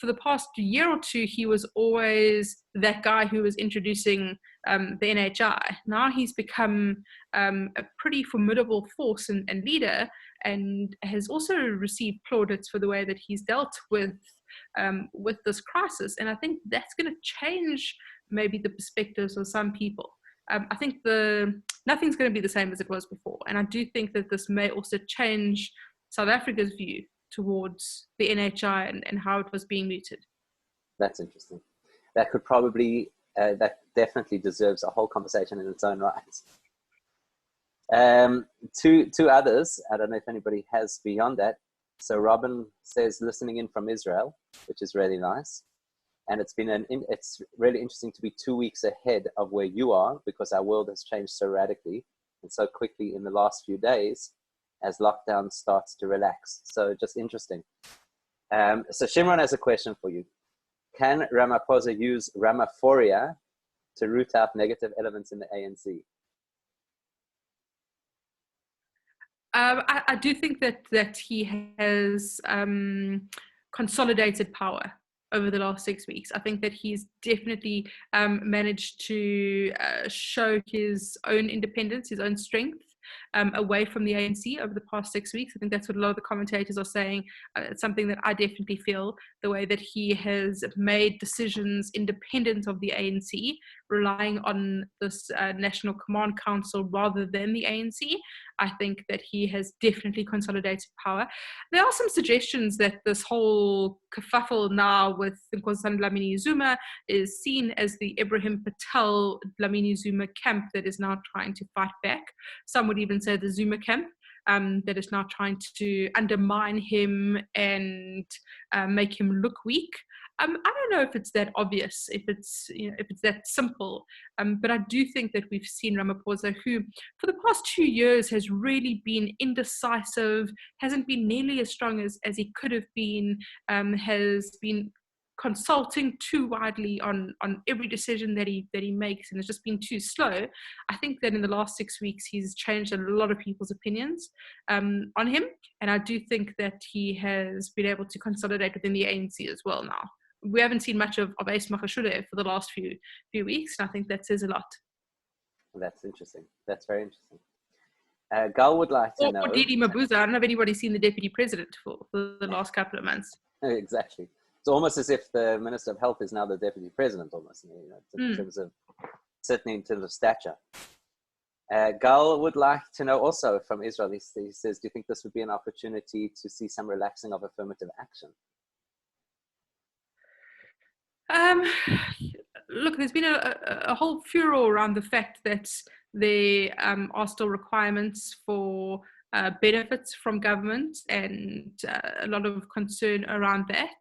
For the past year or two, he was always that guy who was introducing the NHI. Now he's become a pretty formidable force and leader, and has also received plaudits for the way that he's dealt with this crisis. And I think that's going to change maybe the perspectives of some people. I think nothing's going to be the same as it was before. And I do think that this may also change South Africa's view towards the NHI and how it was being mooted. That's interesting. That could probably, that definitely deserves a whole conversation in its own right. Two others, I don't know if anybody has beyond that. So Robin says, listening in from Israel, which is really nice. And it's really interesting to be 2 weeks ahead of where you are, because our world has changed so radically and so quickly in the last few days as lockdown starts to relax. So just interesting. So Shimron has a question for you. Can Ramaphosa use Ramaphoria to root out negative elements in the ANC? I do think that he has consolidated power over the last 6 weeks. I think that he's definitely managed to show his own independence, his own strength away from the ANC over the past 6 weeks. I think that's what a lot of the commentators are saying. It's something that I definitely feel, the way that he has made decisions independent of the ANC, relying on this National Command Council rather than the ANC. I think that he has definitely consolidated power. There are some suggestions that this whole kerfuffle now with Nkosazana Dlamini Zuma is seen as the Ibrahim Patel Dlamini Zuma camp that is now trying to fight back. Some would even say the Zuma camp that is now trying to undermine him and make him look weak. I don't know if it's that obvious, if it's that simple, but I do think that we've seen Ramaphosa, who for the past 2 years has really been indecisive, hasn't been nearly as strong as he could have been, has been consulting too widely on every decision that he makes, and has just been too slow. I think that in the last 6 weeks he's changed a lot of people's opinions on him, and I do think that he has been able to consolidate within the ANC as well now. We haven't seen much of Ace Makashule for the last few weeks, and I think that says a lot. That's interesting. That's very interesting. Gal would like to know. Or Didi Mabuza. I don't know if anybody's seen the deputy president for the last couple of months. Exactly. It's almost as if the Minister of Health is now the deputy president, almost, in terms of, certainly in terms of stature. Gal would like to know also from Israel, he says, do you think this would be an opportunity to see some relaxing of affirmative action? Look, there's been a whole furor around the fact that there are still requirements for benefits from government, and a lot of concern around that.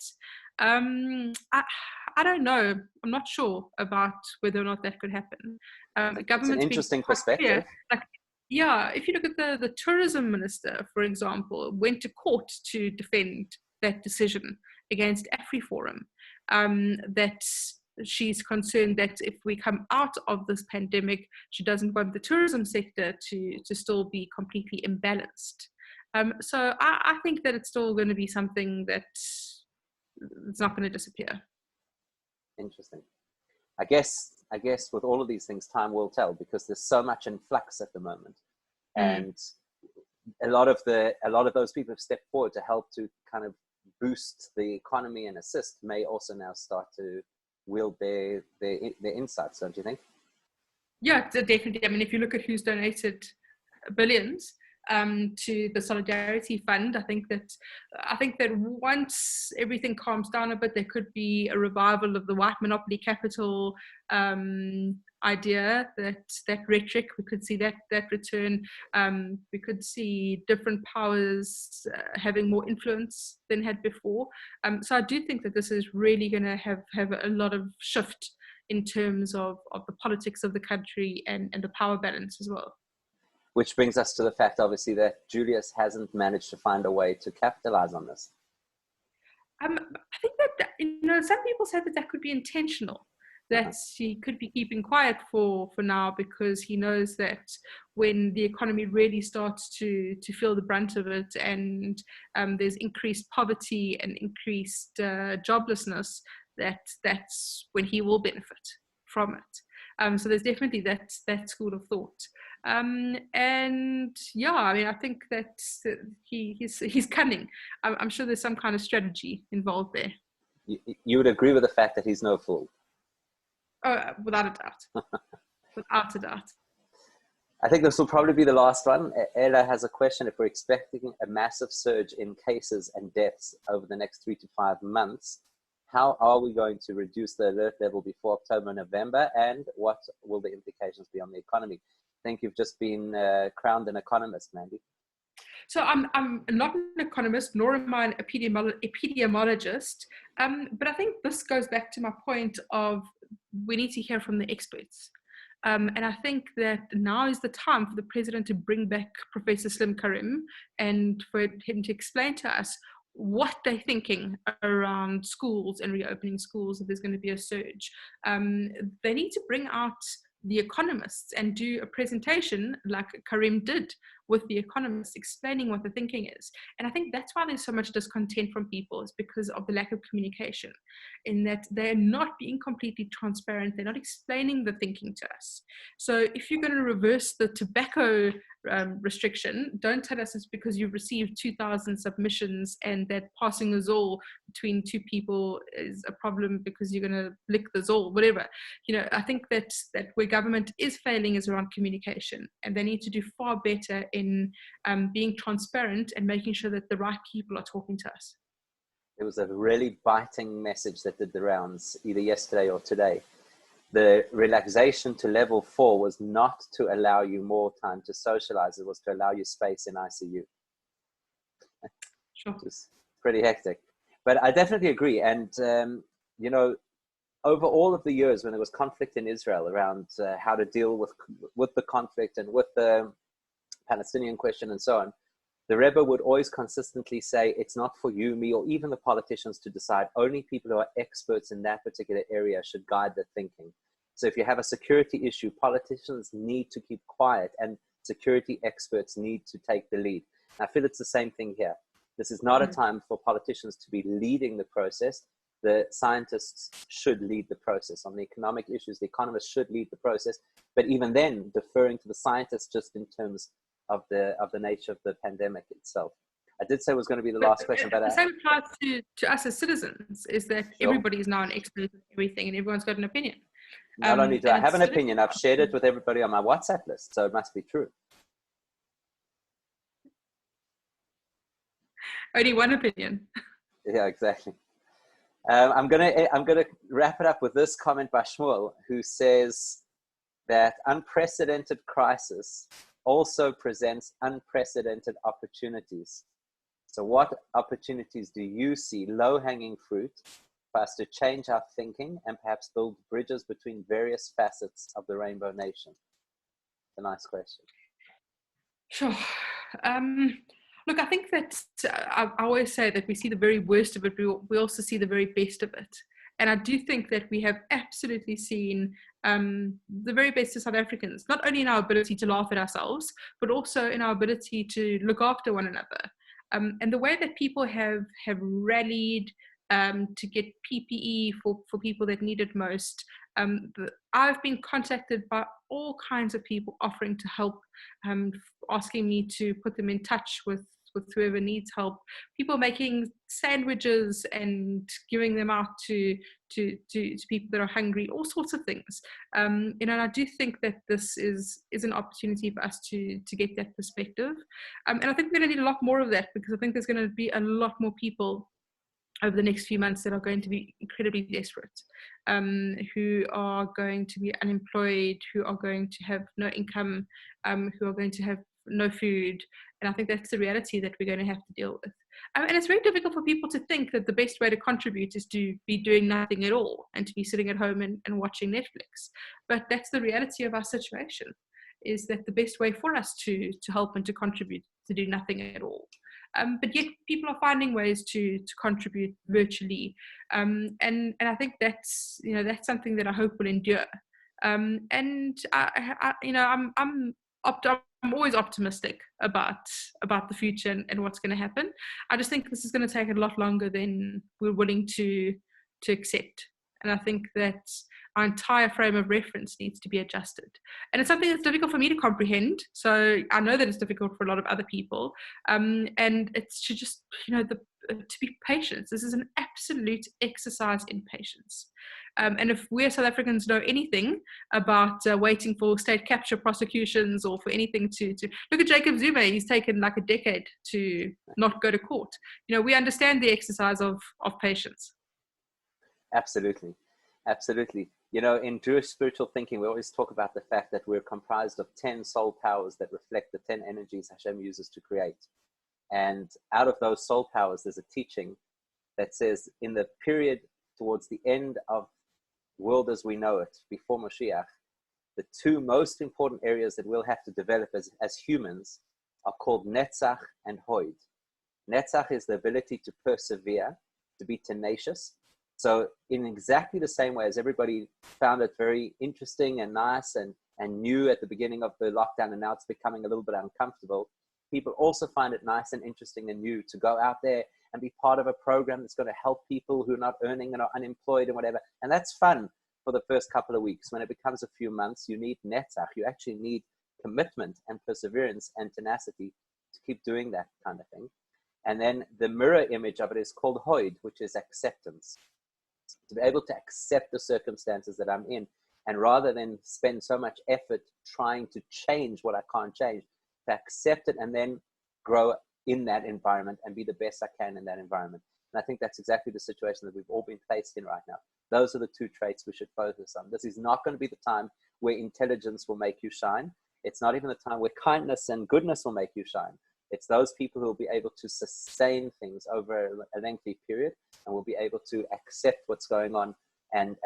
I don't know. I'm not sure about whether or not that could happen. It's an interesting perspective. If you look at the tourism minister, for example, went to court to defend that decision against AfriForum, that she's concerned that if we come out of this pandemic, she doesn't want the tourism sector to still be completely imbalanced. So I think that it's still going to be something that it's not going to disappear. Interesting. I guess with all of these things, time will tell, because there's so much in flux at the moment, and a lot of those people have stepped forward to help to kind of boost the economy and assist may also now start to wield their insights, don't you think? Yeah, definitely. I mean, if you look at who's donated billions, to the Solidarity Fund. I think that once everything calms down a bit, there could be a revival of the white monopoly capital idea, that rhetoric. We could see that return. We could see different powers having more influence than had before. So I do think that this is really going to have a lot of shift in terms of the politics of the country and the power balance as well. Which brings us to the fact, obviously, that Julius hasn't managed to find a way to capitalize on this. I think that, some people say that could be intentional, that he could be keeping quiet for now, because he knows that when the economy really starts to feel the brunt of it, and there's increased poverty and increased joblessness, that's when he will benefit from it. So there's definitely that school of thought. And yeah, I mean, I think that he's cunning. I'm sure there's some kind of strategy involved there. You would agree with the fact that he's no fool? Oh, without a doubt. Without a doubt. I think this will probably be the last one. Ella has a question. If we're expecting a massive surge in cases and deaths over the next 3 to 5 months, how are we going to reduce the alert level before October, November, and what will the implications be on the economy? I think you've just been crowned an economist, Mandy. So I'm not an economist, nor am I an epidemiologist, but I think this goes back to my point of we need to hear from the experts. And I think that now is the time for the president to bring back Professor Slim Karim and for him to explain to us what they're thinking around schools and reopening schools if there's going to be a surge. They need to bring out the economists and do a presentation like Karim did with the economists, explaining what the thinking is. And I think that's why there's so much discontent from people, is because of the lack of communication, in that they're not being completely transparent. They're not explaining the thinking to us. So if you're going to reverse the tobacco restriction, don't tell us it's because you've received 2,000 submissions and that passing a Zoll between two people is a problem because you're going to lick the Zoll, whatever. I think that where government is failing is around communication, and they need to do far better in being transparent and making sure that the right people are talking to us. There was a really biting message that did the rounds either yesterday or today. The relaxation to level 4 was not to allow you more time to socialize. It was to allow you space in ICU. Sure. It was pretty hectic. But I definitely agree. And, over all of the years when there was conflict in Israel around how to deal with the conflict and with the Palestinian question and so on, the Rebbe would always consistently say, it's not for you, me, or even the politicians to decide. Only people who are experts in that particular area should guide the thinking. So if you have a security issue, politicians need to keep quiet and security experts need to take the lead. I feel it's the same thing here. This is not a time for politicians to be leading the process. The scientists should lead the process. On the economic issues, the economists should lead the process. But even then, deferring to the scientists just in terms of the nature of the pandemic itself. I did say it was going to be the last question, but the same applies to us as citizens, is that Sure. Everybody is now an expert in everything and everyone's got an opinion. Not only do I have an opinion, I've shared it with everybody on my WhatsApp list, so it must be true. Only one opinion. Yeah, exactly. I'm gonna wrap it up with this comment by Shmuel, who says that unprecedented crisis also presents unprecedented opportunities. So what opportunities do you see, low-hanging fruit, for us to change our thinking and perhaps build bridges between various facets of the Rainbow Nation? It's a nice question. Sure. Look, I think that I always say that we see the very worst of it, but we also see the very best of it. And I do think that we have absolutely seen the very best of South Africans, not only in our ability to laugh at ourselves, but also in our ability to look after one another. And the way that people have rallied to get PPE for people that need it most. I've been contacted by all kinds of people offering to help, asking me to put them in touch with whoever needs help. People making sandwiches and giving them out to to people that are hungry, all sorts of things. And I do think that this is an opportunity for us to get that perspective. And I think we're going to need a lot more of that, because I think there's going to be a lot more people over the next few months that are going to be incredibly desperate, who are going to be unemployed, who are going to have no income, who are going to have no food. And I think that's the reality that we're going to have to deal with. And it's very difficult for people to think that the best way to contribute is to be doing nothing at all and to be sitting at home and watching Netflix. But that's the reality of our situation, is that the best way for us to help and to contribute to do nothing at all. But yet people are finding ways to contribute virtually. And I think that's something that I hope will endure. And I'm always optimistic about the future and what's going to happen. I just think this is going to take a lot longer than we're willing to accept. And I think that our entire frame of reference needs to be adjusted. And it's something that's difficult for me to comprehend. So I know that it's difficult for a lot of other people. And it's to just, to be patient. This is an absolute exercise in patience. And if we as South Africans know anything about waiting for state capture prosecutions or for anything to look at Jacob Zuma, he's taken like a decade to not go to court. We understand the exercise of patience. Absolutely. Absolutely. In Jewish spiritual thinking, we always talk about the fact that we're comprised of 10 soul powers that reflect the 10 energies Hashem uses to create. And out of those soul powers, there's a teaching that says in the period towards the end of world as we know it, before Moshiach, the two most important areas that we'll have to develop as humans are called Netzach and Hoid. Netzach is the ability to persevere, to be tenacious. So in exactly the same way as everybody found it very interesting and nice and new at the beginning of the lockdown, and now it's becoming a little bit uncomfortable, people also find it nice and interesting and new to go out there and be part of a program that's going to help people who are not earning and are unemployed and whatever. And that's fun for the first couple of weeks. When it becomes a few months, you need netzach. You actually need commitment and perseverance and tenacity to keep doing that kind of thing. And then the mirror image of it is called hoid, which is acceptance. To be able to accept the circumstances that I'm in, and rather than spend so much effort trying to change what I can't change, to accept it and then grow in that environment and be the best I can in that environment. And I think that's exactly the situation that we've all been placed in right now. Those are the two traits we should focus on. This is not going to be the time where intelligence will make you shine. It's not even the time where kindness and goodness will make you shine. It's those people who will be able to sustain things over a lengthy period and will be able to accept what's going on and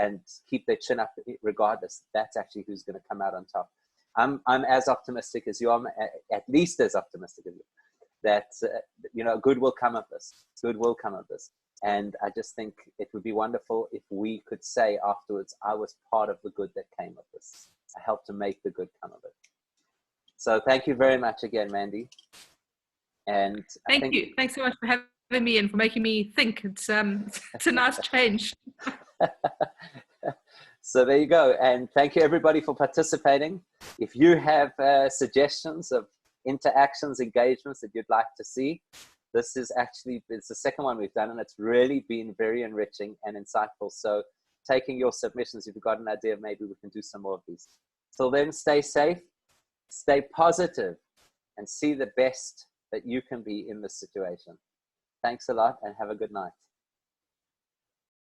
keep their chin up regardless. That's actually who's going to come out on top. I'm as optimistic as you. I'm at least as optimistic as you. That, good will come of this. Good will come of this. And I just think it would be wonderful if we could say afterwards, I was part of the good that came of this. I helped to make the good come of it. So thank you very much again, Mandy. And thank you. Thanks so much for having me and for making me think. It's a nice change. So there you go. And thank you everybody for participating. If you have suggestions of interactions, engagements that you'd like to see, it's the second one we've done, and it's really been very enriching and insightful. So taking your submissions, if you've got an idea, maybe we can do some more of these. Till then, stay safe, stay positive, and see the best that you can be in this situation. Thanks a lot and have a good night.